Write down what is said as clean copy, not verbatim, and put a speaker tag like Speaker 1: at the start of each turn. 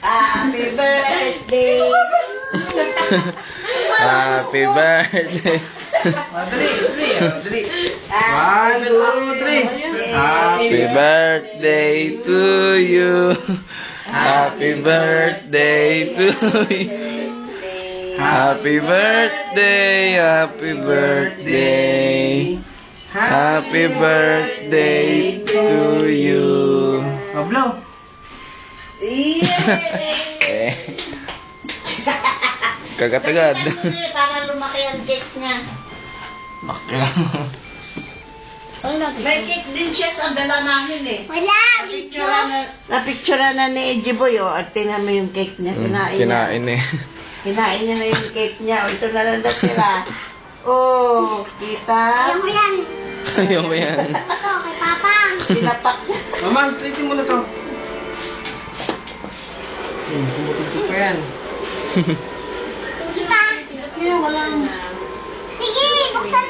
Speaker 1: Happy birthday.
Speaker 2: Happy birthday.
Speaker 3: Dali. 1, 2, 3.
Speaker 2: Happy birthday to you. Happy birthday to you. Happy birthday, happy birthday. Happy birthday to you.
Speaker 3: Pablo.
Speaker 2: Eh. Kagat-agad.
Speaker 1: Para lumaki ang cake niya. May cake din siya sa dala namin eh.
Speaker 4: Wala, video.
Speaker 1: Napicturean na ni Edgy Boy, oh. At tingnan mo yung cake niya. Kinain niya.
Speaker 2: Kinain eh.
Speaker 1: Kinain niya na yung cake niya. O, ito na lang natira. Oh, kita?
Speaker 4: Ayaw mo yan.
Speaker 2: Ayaw mo yan.
Speaker 4: Ito, kay Papa.
Speaker 1: Sinapak niya.
Speaker 3: Mama, slitin mo na to. Tumutugtog pa yan.
Speaker 4: Di ba? Sige, buksan